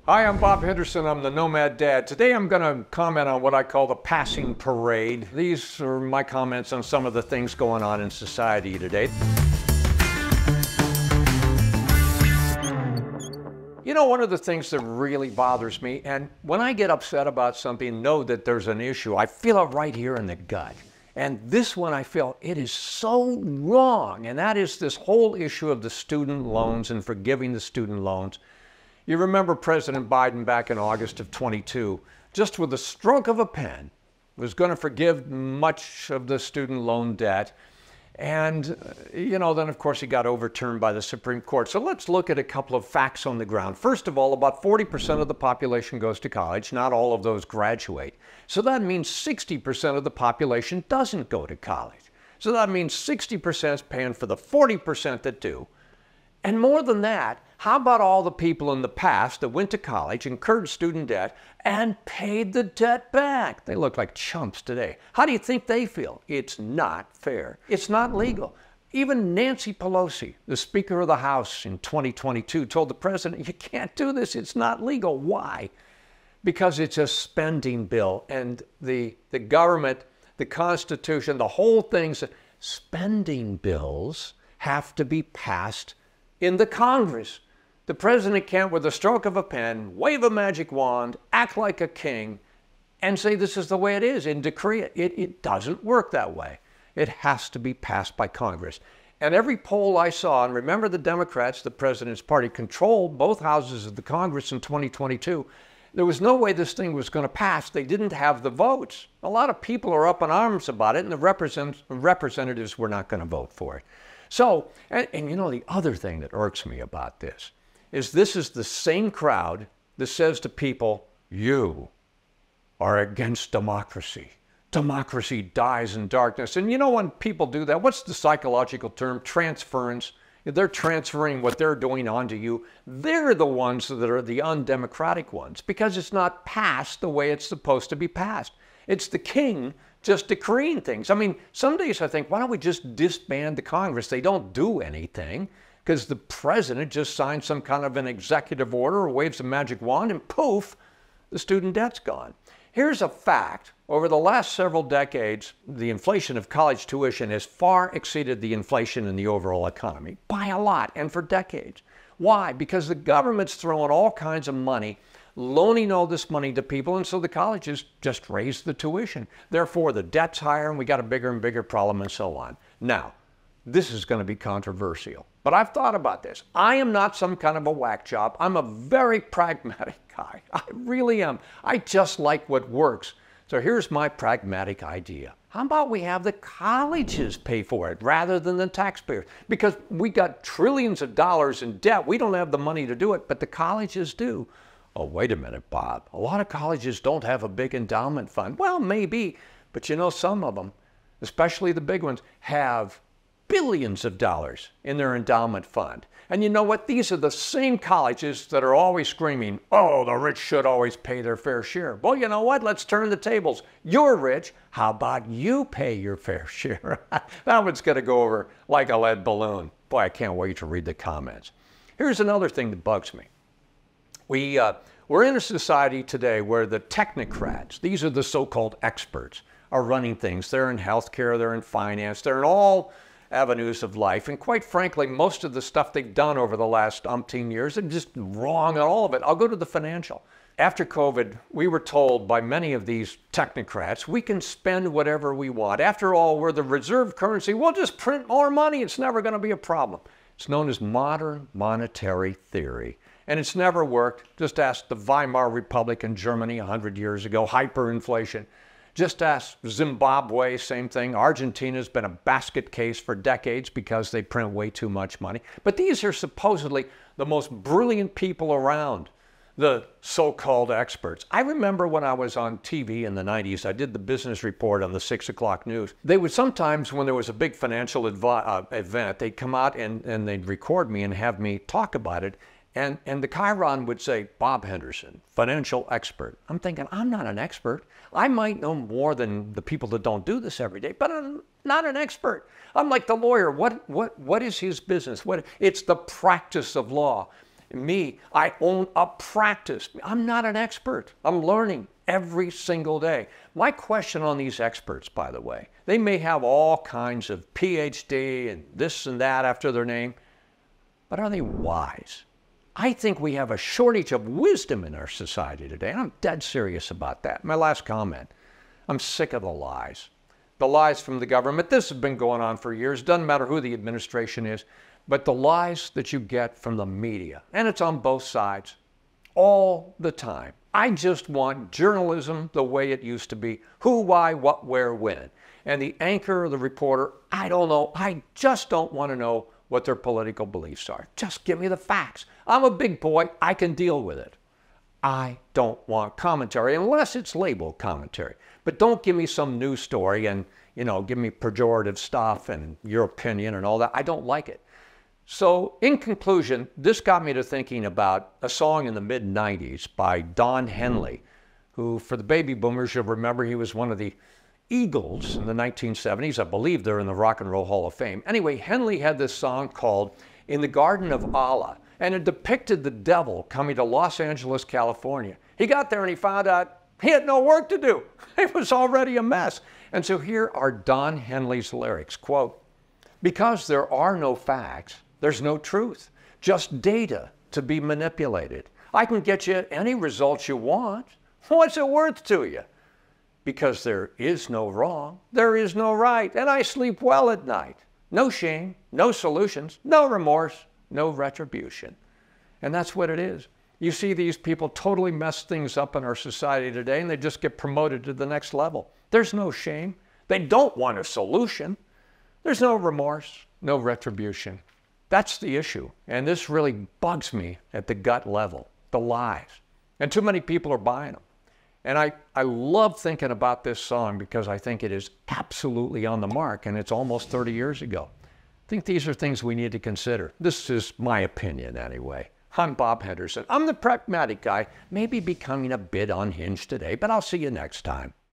Hi, I'm Bob Henderson. I'm the Nomad Dad. Today I'm going to comment on what I call the passing parade. These are my comments on some of the things going on in society today. You know, one of the things that really bothers me, and when I get upset about something, know that there's an issue. I feel it right here in the gut. And this one I feel it is so wrong, and that is this whole issue of the student loans and forgiving the student loans. You remember President Biden back in August of 22, just with a stroke of a pen, was going to forgive much of the student loan debt. And, you know, then of course he got overturned by the Supreme Court. So let's look at a couple of facts on the ground. First of all, about 40% of the population goes to college. Not all of those graduate. So that means 60% of the population doesn't go to college. So that means 60% is paying for the 40% that do. And more than that, how about all the people in the past that went to college, incurred student debt, and paid the debt back? They look like chumps today. How do you think they feel? It's not fair. It's not legal. Even Nancy Pelosi, the Speaker of the House in 2022, told the president, you can't do this. It's not legal. Why? Because it's a spending bill. And the government, the Constitution, the whole thing's spending bills have to be passed in the Congress. The president can't, with a stroke of a pen, wave a magic wand, act like a king, and say this is the way it is and decree it. It doesn't work that way. It has to be passed by Congress. And every poll I saw, and remember the Democrats, the president's party, controlled both houses of the Congress in 2022. There was no way this thing was going to pass. They didn't have the votes. A lot of people are up in arms about it, and the representatives were not going to vote for it. So, and you know, the other thing that irks me about this is the same crowd that says to people, you are against democracy. Democracy dies in darkness. And you know, when people do that, what's the psychological term? Transference. They're transferring what they're doing onto you. They're the ones that are the undemocratic ones because it's not passed the way it's supposed to be passed. It's the king just decreeing things. I mean, some days I think, why don't we just disband the Congress? They don't do anything because the president just signs some kind of an executive order or waves a magic wand and poof, the student debt's gone. Here's a fact. Over the last several decades, the inflation of college tuition has far exceeded the inflation in the overall economy by a lot and for decades. Why? Because the government's throwing all kinds of money, loaning all this money to people, and so the colleges just raise the tuition. Therefore, the debt's higher, and we got a bigger and bigger problem, and so on. Now, this is going to be controversial, but I've thought about this. I am not some kind of a whack job. I'm a very pragmatic guy. I really am. I just like what works. So here's my pragmatic idea. How about we have the colleges pay for it rather than the taxpayers? Because we got trillions of dollars in debt. We don't have the money to do it, but the colleges do. Oh, wait a minute, Bob. A lot of colleges don't have a big endowment fund. Well, maybe, but you know, some of them, especially the big ones, have billions of dollars in their endowment fund. And you know what? These are the same colleges that are always screaming, oh, the rich should always pay their fair share. Well, you know what? Let's turn the tables. You're rich. How about you pay your fair share? That one's going to go over like a lead balloon. Boy, I can't wait to read the comments. Here's another thing that bugs me. We're in a society today where the technocrats, these are the so-called experts, are running things. They're in healthcare, they're in finance, they're in all avenues of life. And quite frankly, most of the stuff they've done over the last umpteen years are just wrong on all of it. I'll go to the financial. After COVID, we were told by many of these technocrats, we can spend whatever we want. After all, we're the reserve currency. We'll just print more money. It's never going to be a problem. It's known as modern monetary theory. And it's never worked. Just ask the Weimar Republic in Germany 100 years ago, hyperinflation. Just ask Zimbabwe, same thing. Argentina's been a basket case for decades because they print way too much money. But these are supposedly the most brilliant people around, the so-called experts. I remember when I was on TV in the 90s, I did the business report on the 6 o'clock news. They would sometimes, when there was a big financial event, they'd come out and they'd record me and have me talk about it. And the chyron would say, Bob Henderson, financial expert. I'm thinking, I'm not an expert. I might know more than the people that don't do this every day, but I'm not an expert. I'm like the lawyer. What is his business? It's the practice of law. Me, I own a practice. I'm not an expert. I'm learning every single day. My question on these experts, by the way, they may have all kinds of PhD and this and that after their name, but are they wise? I think we have a shortage of wisdom in our society today, and I'm dead serious about that. My last comment, I'm sick of the lies. The lies from the government, this has been going on for years, doesn't matter who the administration is, but the lies that you get from the media, and it's on both sides, all the time. I just want journalism the way it used to be. Who, why, what, where, when. And the anchor or the reporter, I don't know. I just don't want to know what their political beliefs are. Just give me the facts. I'm a big boy. I can deal with it. I don't want commentary unless it's labeled commentary. But don't give me some news story and, give me pejorative stuff and your opinion and all that. I don't like it. So in conclusion, this got me to thinking about a song in the mid-90s by Don Henley, who, for the baby boomers, you'll remember he was one of the Eagles in the 1970s. I believe they're in the Rock and Roll Hall of Fame. Anyway, Henley had this song called In the Garden of Allah, and it depicted the devil coming to Los Angeles, California. He got there and he found out he had no work to do. It was already a mess. And so here are Don Henley's lyrics, quote, "Because there are no facts, there's no truth, just data to be manipulated. I can get you any results you want. What's it worth to you? Because there is no wrong, there is no right, and I sleep well at night. No shame, no solutions, no remorse, no retribution." And that's what it is. You see these people totally mess things up in our society today, and they just get promoted to the next level. There's no shame. They don't want a solution. There's no remorse, no retribution. That's the issue. And this really bugs me at the gut level, the lies. And too many people are buying them. And I love thinking about this song because I think it is absolutely on the mark, and it's almost 30 years ago. I think these are things we need to consider. This is my opinion anyway. I'm Bob Henderson. I'm the pragmatic guy, maybe becoming a bit unhinged today, but I'll see you next time.